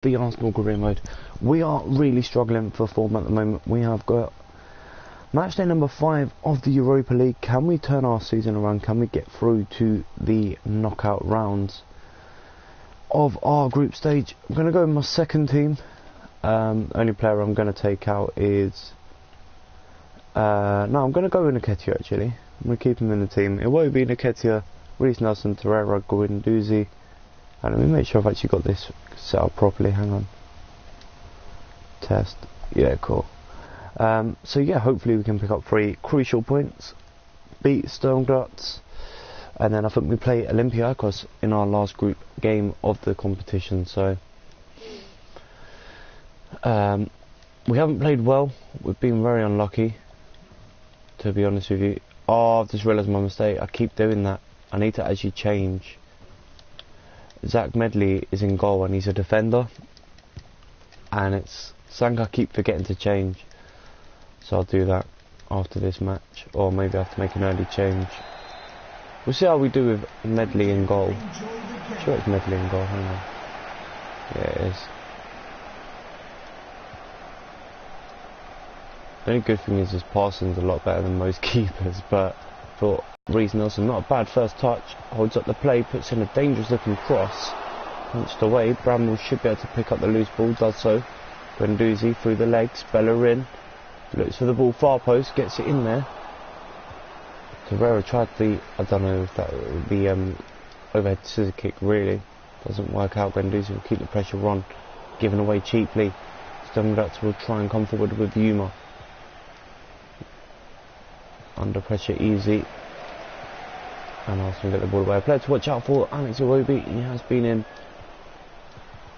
The Arsenal career mode. We are really struggling for form at the moment. We have got match day number 5 of the Europa League. Can we turn our season around? Can we get through to the knockout rounds of our group stage? I'm going to go with my second team. Only player I'm going to take out is no, I'm going to go with Nketiah actually. I'm going to keep him in the team. It won't be Nketiah, Reece Nelson, Torreira, Guendouzi. And let me make sure I've actually got this set up properly. Hang on. Test. Yeah, cool. So yeah, hopefully we can pick up 3 crucial points, beat Stuttgart, and then I think we play Olympiacos in our last group game of the competition. So we haven't played well. We've been very unlucky, to be honest with you. Oh, I've just realised my mistake. I keep doing that. I need to actually change. Zach Medley is in goal and he's a defender, and it's something I keep forgetting to change, so I'll do that after this match, or maybe I have to make an early change. We'll see how we do with Medley in goal. I'm sure it's Medley in goal, hang on. Yeah, it is. The only good thing is his passing's a lot better than most keepers, but I thought Reece Nelson, not a bad first touch, holds up the play, puts in a dangerous looking cross, punched away. Bramwell should be able to pick up the loose ball, does so. Guendouzi through the legs, Bellerin looks for the ball, far post, gets it in there. Torreira tried the, I don't know if that would be overhead scissor kick, really doesn't work out. Guendouzi will keep the pressure on, given away cheaply. Stuttgart will try and come forward with Yuma. Under pressure, easy. And Arsenal get the ball away. A player to watch out for, Alex Iwobi. He has been in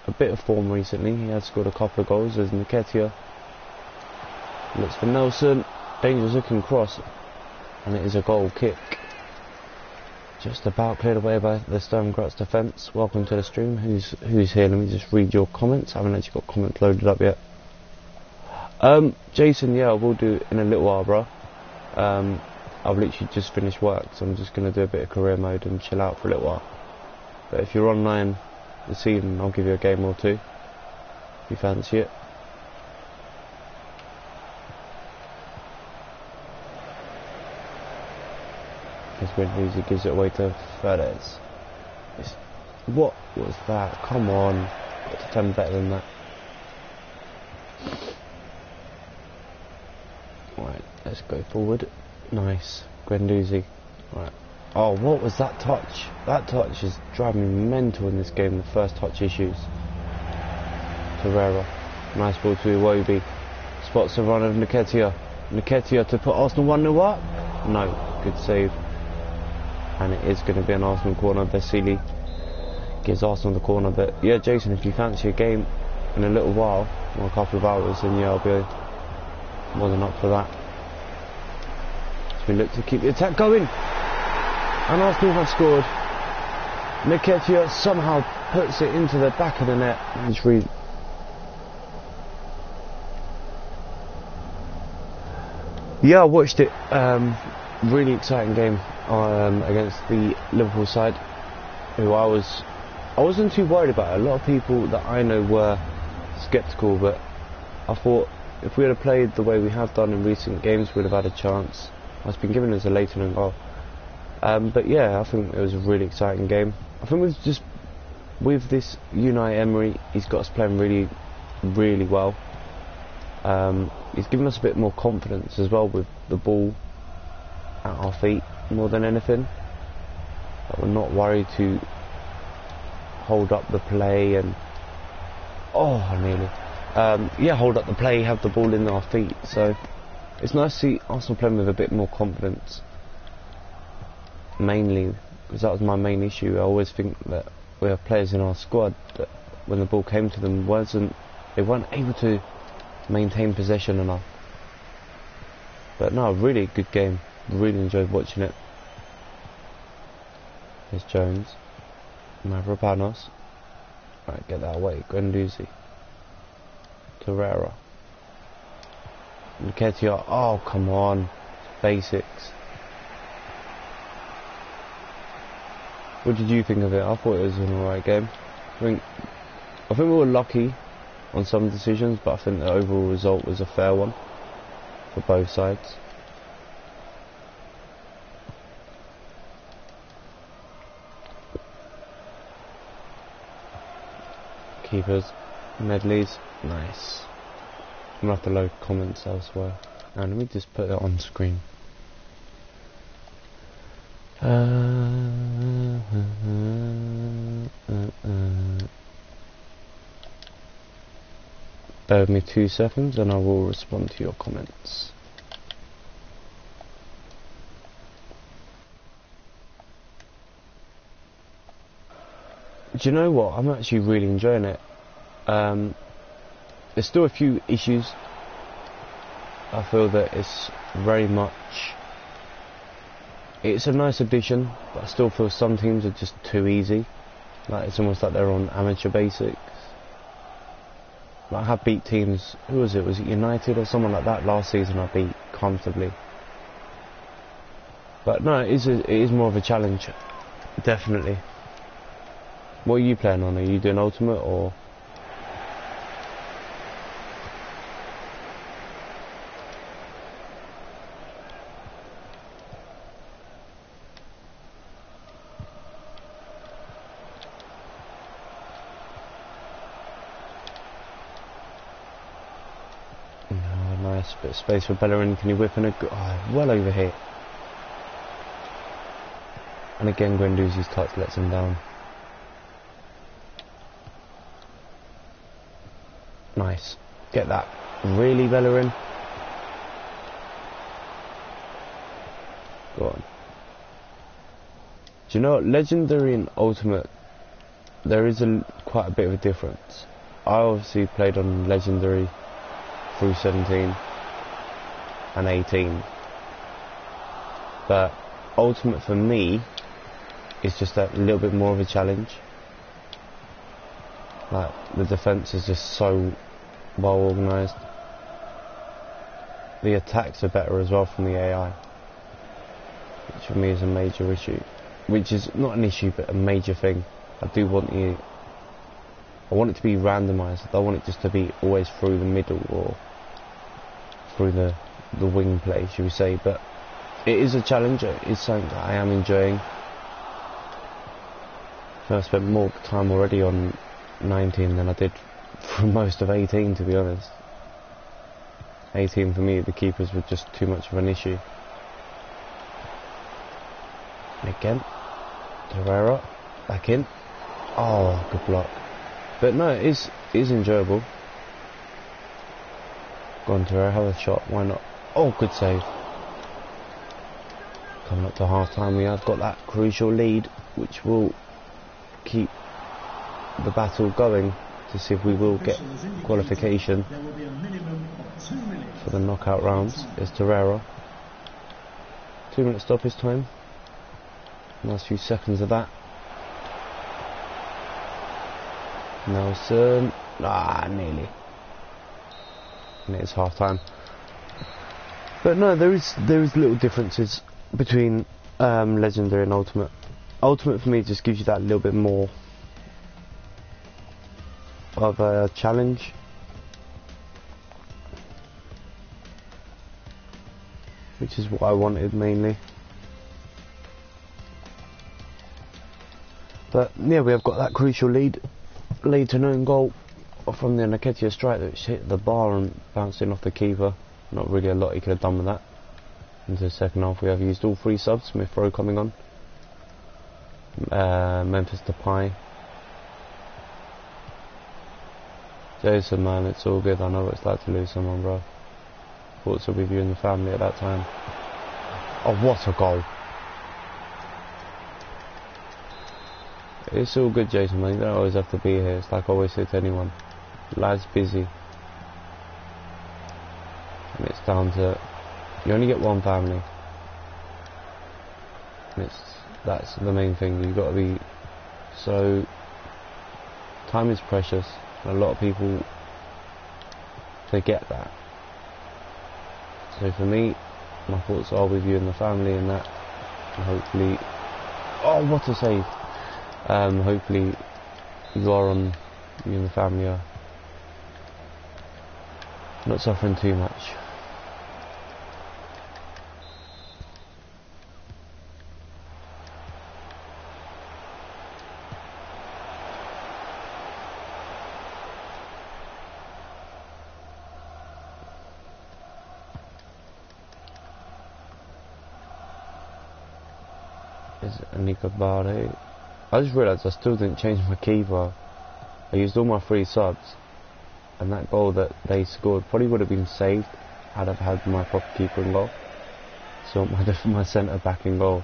a bit of form recently. He has scored a couple of goals. There's Nketiah. Looks for Nelson. Dangerous looking cross. And it is a goal kick. Just about cleared away by the Stuttgart defence. Welcome to the stream. Who's here? Let me just read your comments. I haven't actually got comments loaded up yet. Jason, yeah, I will do in a little while, bro. I've literally just finished work, so I'm just going to do a bit of career mode and chill out for a little while. But if you're online this evening, I'll give you a game or two if you fancy it. Because Guendouzi gives it away to Fernandez. What was that? Come on, got to 10 better than that. Right, let's go forward. Nice, Guendouzi. Right. Oh, what was that touch? That touch is driving me mental in this game. The first touch issues. Torreira. Nice ball to Iwobi. Spots the run of Nketiah. Nketiah to put Arsenal 1-0 up. No, good save. And it is going to be an Arsenal corner. Vesili gives Arsenal the corner. But yeah, Jason, if you fancy a game in a little while, or a couple of hours, then yeah, I'll be more than up for that. We look to keep the attack going, and Arsenal have scored. Nketiah somehow puts it into the back of the net. It's yeah, I watched it. Really exciting game against the Liverpool side, who I wasn't too worried about. A lot of people that I know were sceptical, but I thought if we had played the way we have done in recent games, we'd have had a chance. It's been given as a later than goal. But yeah, I think it was a really exciting game. I think with this Unai Emery, he's got us playing really, really well. He's given us a bit more confidence as well with the ball at our feet more than anything. That we're not worried to hold up the play and yeah, hold up the play, have the ball in our feet. So it's nice to see Arsenal playing with a bit more confidence, mainly because that was my main issue. I always think that we have players in our squad that when the ball came to them they weren't able to maintain possession enough. But no, really good game, really enjoyed watching it. There's Jones, Mavropanos, right, get that away, Guendouzi, Torreira, Nketiah. Oh, come on, basics. What did you think of it? I thought it was an alright game. I think I think we were lucky on some decisions, but I think the overall result was a fair one for both sides. Keepers, medleys, nice. I'm gonna have to load comments elsewhere. Now let me just put it on screen. Bear with me 2 seconds and I will respond to your comments. Do you know what? I'm actually really enjoying it. There's still a few issues. I feel that it's very much... It's a nice addition, but I still feel some teams are just too easy. Like it's almost like they're on amateur basics. Like I have beat teams, who was it? Was it United or someone like that last season I beat comfortably. But no, it is more of a challenge, definitely. What are you playing on? Are you doing Ultimate or...? Nice bit of space for Bellerin. Can you whip in a... Oh, well over here. And again, Guendouzi's touch lets him down. Nice. Get that. Really, Bellerin? Go on. Do you know what? Legendary and Ultimate, there is quite a bit of a difference. I obviously played on Legendary through 17 and 18. But Ultimate for me is just a little bit more of a challenge. Like, the defence is just so well organised. The attacks are better as well from the AI, which for me is a major issue. Which is not an issue, but a major thing. I want it to be randomised. I don't want it just to be always through the middle or through the wing play, should we say. But it is a challenge. It is something that I am enjoying. I've spent more time already on 19 than I did for most of 18, to be honest. 18 for me, the keepers were just too much of an issue. And again, Torreira back in. Oh, good block. But no, it is enjoyable. Go on, Torreira, have a shot. Why not? Oh, good save. Coming up to half time, we have got that crucial lead, which will keep the battle going to see if we will get qualification for the knockout rounds. There's Torreira. 2-minute stoppage time. Last few seconds of that. Nelson. Nearly. And it is half time. But no, there is little differences between Legendary and Ultimate. Ultimate for me just gives you that little bit more of a challenge. Which is what I wanted mainly. But yeah, we have got that crucial lead to an own goal from the Nketiah strike that hit the bar and bounced in off the keeper. Not really a lot he could have done with that. Into the second half we have used all 3 subs. Smith Rowe coming on. Memphis Depay. Jason, man, it's all good. I know what it's like to lose someone, bro. Thoughts are with you and the family at that time. Oh, what a goal. It's all good, Jason, man. You don't always have to be here. It's like I always say to anyone. Life's busy. And it's down to... You only get one family. And that's the main thing. You've got to be... So... Time is precious. And a lot of people forget that. So for me, my thoughts are with you and the family and that. And hopefully... Oh, what a save! Hopefully you are on You and the family are not suffering too much. Is Anika Barde? I just realised I still didn't change my keeper. I used all my free subs, and that goal that they scored probably would have been saved had I had my proper keeper in goal. So my centre back in goal,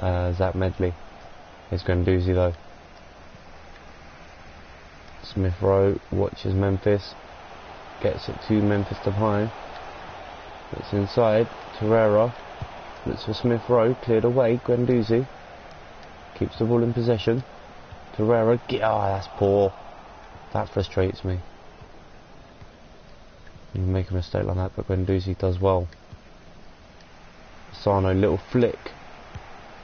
Zach Medley. It's Guendouzi though. Smith Rowe watches Memphis, gets it to Memphis Depay. It's inside. Torreira looks for Smith Rowe, cleared away. Guendouzi keeps the ball in possession. Torreira, that's poor. That frustrates me. You make a mistake like that, but Guendouzi does well. Sano, little flick.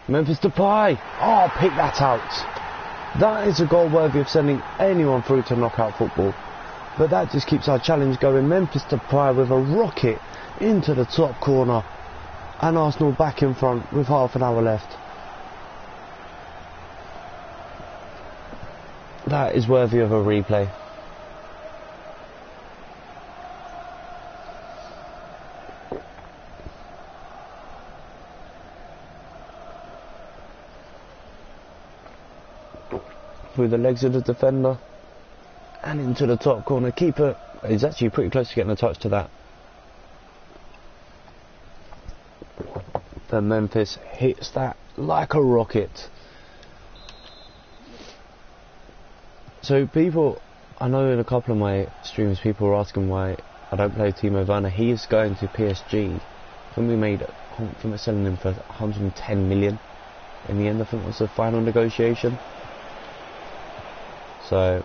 Memphis Depay. Oh, pick that out. That is a goal worthy of sending anyone through to knockout football. But that just keeps our challenge going. Memphis Depay with a rocket into the top corner. And Arsenal back in front with half an hour left. That is worthy of a replay. Through the legs of the defender and into the top corner. Keeper is actually pretty close to getting a touch to that. Then Memphis hits that like a rocket. So people, I know in a couple of my streams people were asking why I don't play Timo Werner. He is going to PSG. I think we're selling him for 110 million in the end. I think was the final negotiation. So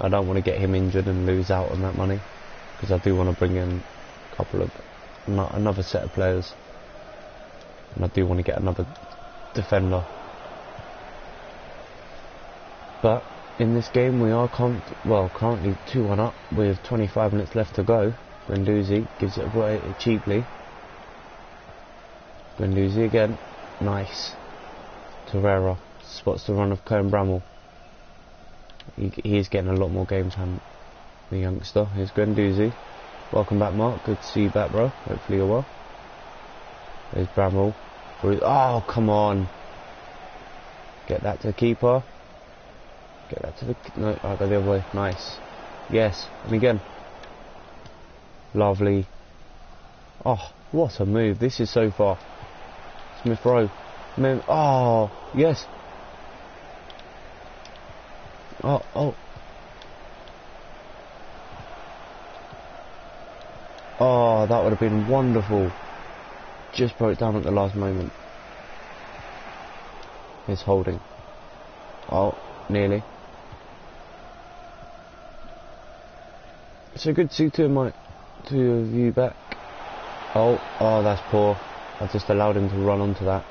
I don't want to get him injured and lose out on that money, because I do want to bring in a couple of another set of players, and I do want to get another defender. But in this game we are currently 2-1 up with 25 minutes left to go. Guendouzi gives it away cheaply. Guendouzi again, nice. Torreira spots the run of Cohen Bramall. He is getting a lot more game time, the youngster. Here's Guendouzi. Welcome back, Mark. Good to see you back, bro. Hopefully you're well. There's Bramall. Oh, come on. Get that to the keeper. Get that to the... No, I'll go the other way. Nice. Yes. And again. Lovely. Oh, what a move. This is so far. Smith Rowe. Oh, yes. Oh. Oh, that would have been wonderful. Just broke down at the last moment. He's holding. Oh, nearly. So good to see two of you back. Oh, that's poor. I just allowed him to run onto that.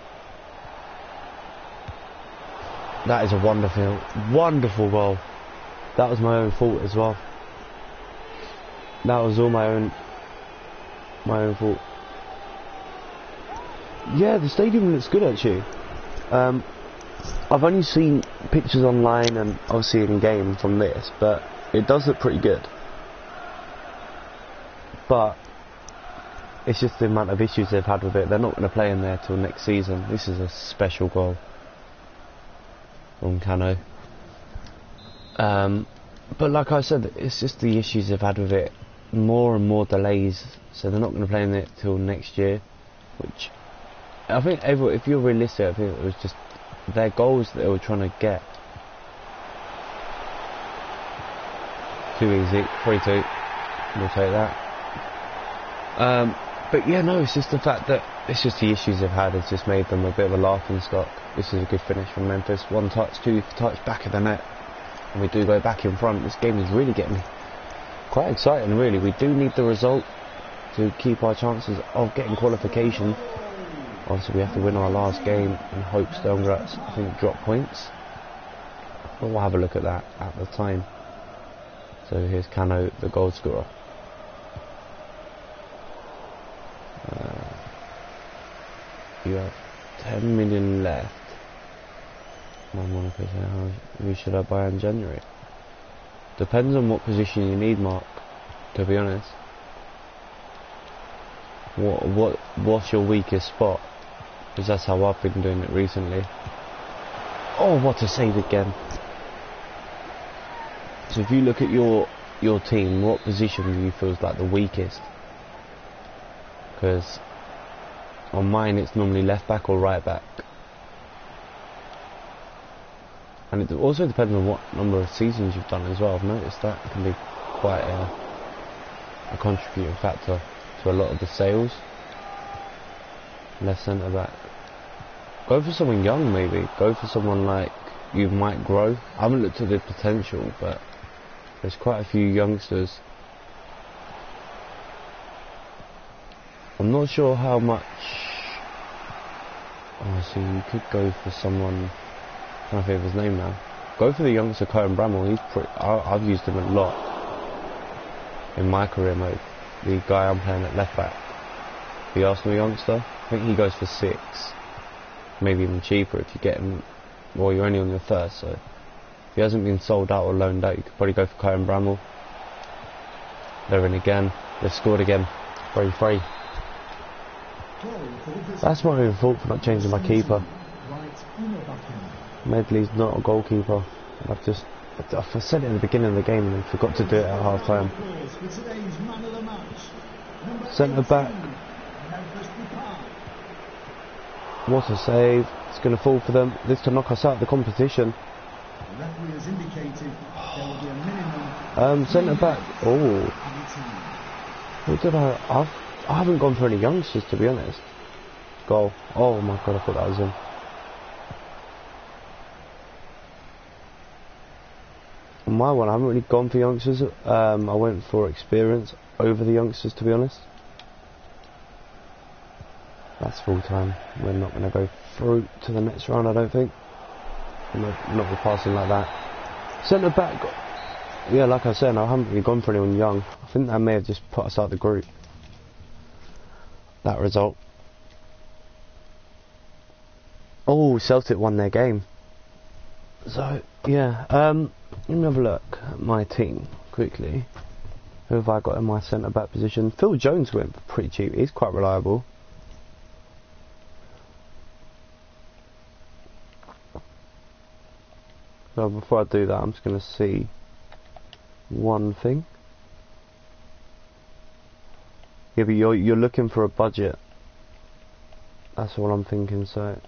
That is a wonderful goal. That was my own fault as well. That was all my own fault. Yeah, the stadium looks good actually. I've only seen pictures online and obviously in game from this, but it does look pretty good. But it's just the amount of issues they've had with it. They're not going to play in there till next season. This is a special goal from Cano. But like I said, it's just the issues they've had with it. More and more delays, so they're not going to play in it till next year. Which I think, if you're realistic, I think it was just their goals that they were trying to get. Too easy. 3-2. We'll take that. But yeah, no, it's just the fact that it's just the issues they've had has just made them a bit of a laughing stock. This is a good finish from Memphis. 1 touch, 2 touch, back of the net, and we do go back in front. This game is really getting quite exciting, really. We do need the result to keep our chances of getting qualification. Obviously we have to win our last game and hope Stonegratz, I think, drop points. But we'll have a look at that at the time. So here's Cano, the goal scorer. You have 10 million left. My Monica said, who should I buy in January? Depends on what position you need, Mark, to be honest. What's your weakest spot? Because that's how I've been doing it recently. Oh, what a save again. So if you look at your team, what position do you feel is like the weakest? Because on mine it's normally left back or right back. And it also depends on what number of seasons you've done as well. I've noticed that can be quite a contributing factor to a lot of the sales. Left centre back. Go for someone young maybe. Go for someone like you might grow. I haven't looked at the potential, but there's quite a few youngsters. I'm not sure how much. Oh, so you could go for someone. I don't think of his name now. Go for the youngster Cohen Bramall. He's I've used him a lot in my career mode. The guy I'm playing at left back, the Arsenal youngster. I think he goes for 6, maybe even cheaper if you get him. Well, you're only on your first, so if he hasn't been sold out or loaned out, you could probably go for Cohen Bramall. They're in again. They've scored again. 3-3. That's my own fault for not changing my keeper. Medley's not a goalkeeper. I said it in the beginning of the game and then forgot to do it at half time. Centre back. What a save. It's going to fall for them. This to knock us out of the competition. Centre back. Oh. What did I haven't gone for any youngsters, to be honest. Goal. Oh my god, I thought that was in. On my one, I haven't really gone for youngsters. I went for experience over the youngsters, to be honest. That's full time. We're not going to go through to the next round, I don't think. Not with passing like that. Centre back. Yeah, like I said, I haven't really gone for anyone young. I think that may have just put us out of the group. That result. Oh, Celtic won their game. So, yeah. Let me have a look at my team quickly. Who have I got in my centre back position? Phil Jones went for pretty cheap. He's quite reliable. So before I do that, I'm just going to see one thing. Yeah, but you're looking for a budget. That's all I'm thinking. So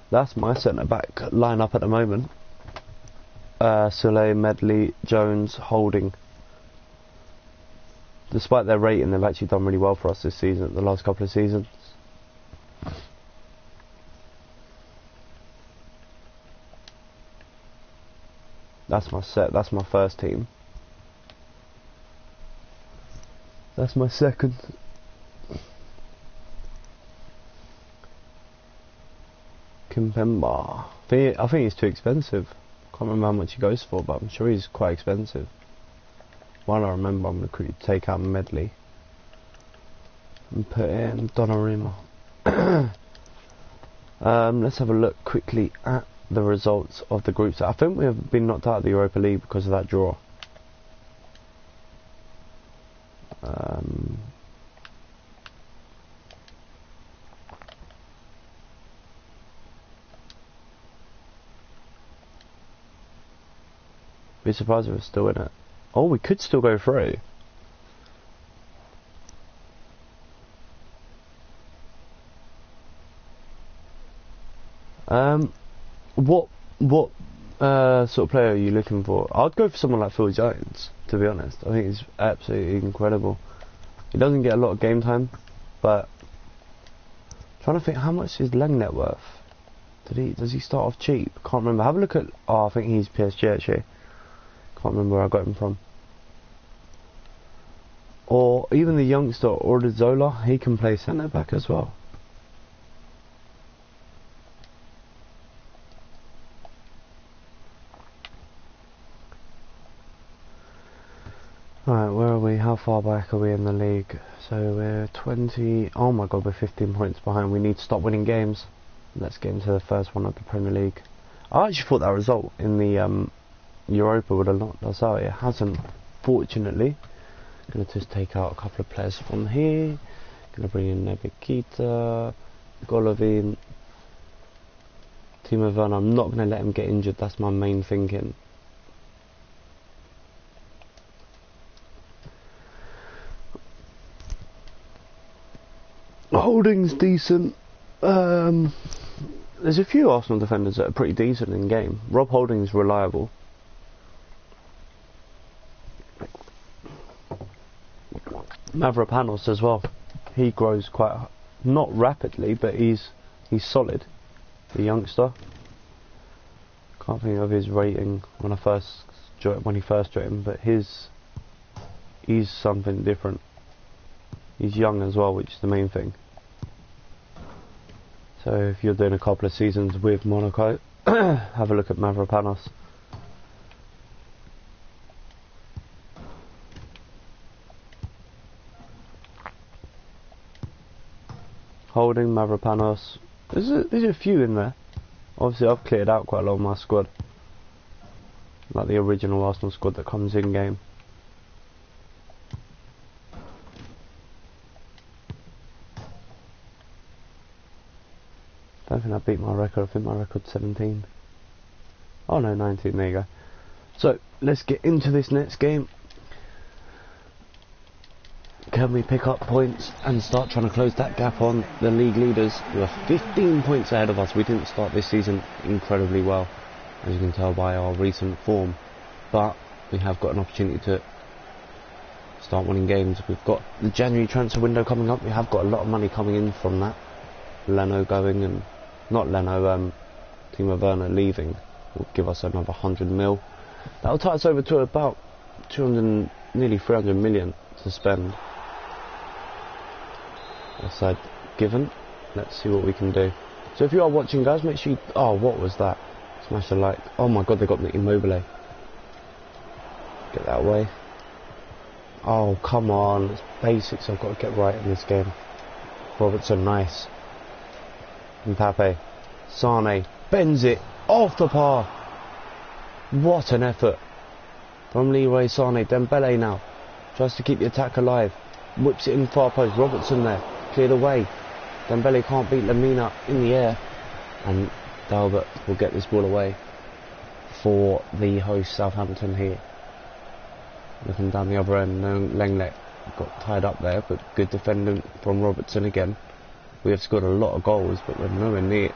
that's my centre back lineup at the moment. Soleil, Medley, Jones, Holding. Despite their rating, they've actually done really well for us this season. The last couple of seasons. That's my set. That's my first team. That's my second. Kimpemba. I think he's too expensive. Can't remember how much he goes for, but I'm sure he's quite expensive. While I remember, I'm going to quickly take out Medley and put in Donnarumma. Let's have a look quickly at the results of the groups. I think we have been knocked out of the Europa League because of that draw. Be surprised if we're still in it. Oh, we could still go through. What sort of player are you looking for? I'd go for someone like Phil Jones, to be honest. I think he's absolutely incredible. He doesn't get a lot of game time, but I'm trying to think, how much is Langnet worth? Does he start off cheap? Can't remember. Have a look at. Oh, I think he's PSG actually. Can't remember where I got him from. Or even the youngster Ordizola, he can play centre back as well. Right, where are we? How far back are we in the league? So we're 20... Oh my god, we're 15 points behind. We need to stop winning games. Let's get into the first one of the Premier League. I actually thought that result in the Europa would have knocked us out. It hasn't, fortunately. Gonna just take out a couple of players from here. Gonna bring in Nebekita, Golovin, Timo Werner. I'm not gonna let him get injured. That's my main thinking. Holding's decent. There's a few Arsenal defenders that are pretty decent in game. Rob Holding's reliable. Mavropanos as well. He grows quite, not rapidly, but he's solid. The youngster. Can't think of his rating when he first joined, but he's something different. He's young as well, which is the main thing. So if you're doing a couple of seasons with Monaco, have a look at Mavropanos. Holding, Mavropanos. There's a few in there. Obviously I've cleared out quite a lot of my squad. Like the original Arsenal squad that comes in game. I don't think I beat my record. I think my record's 17. Oh no, 19, there you go. So, let's get into this next game. Can we pick up points and start trying to close that gap on the league leaders, who are 15 points ahead of us? We didn't start this season incredibly well, as you can tell by our recent form. But we have got an opportunity to start winning games. We've got the January transfer window coming up. We have got a lot of money coming in from that. Leno going and... Not Leno, Timo Werner leaving will give us another 100 mil. That'll tie us over to about 200, nearly 300 million to spend. Aside given. Let's see what we can do. So if you are watching, guys, make sure you... Oh, what was that? Smash a like. Oh my god, they got me Immobile. Get that away. Oh, come on. It's basics I've got to get right in this game. Robertson, nice. Mbappe, Sane, bends it off the par. What an effort from Leroy Sane. Dembele now tries to keep the attack alive, whips it in far post. Robertson there, cleared away. Dembele can't beat Lamina in the air, and Dalbert will get this ball away for the host Southampton here. Looking down the other end, Lenglet got tied up there, but good defending from Robertson again. We have scored a lot of goals, but we're nowhere near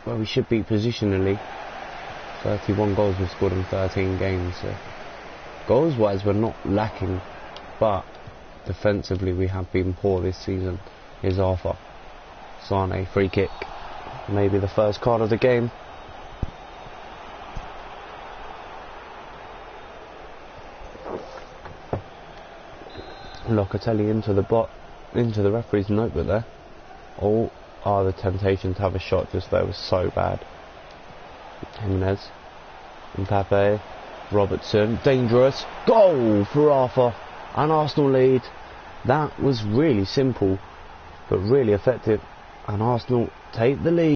where we should be positionally. 31 goals we've scored in 13 games. So goals wise we're not lacking, but defensively we have been poor this season. Here's Arthur. Sane, free kick. Maybe the first card of the game. Locatelli into the referee's notebook there. Oh, the temptation to have a shot just there was so bad. Jimenez, Mbappe, Robertson, dangerous, goal for Arthur, an Arsenal lead. That was really simple, but really effective, and Arsenal take the lead.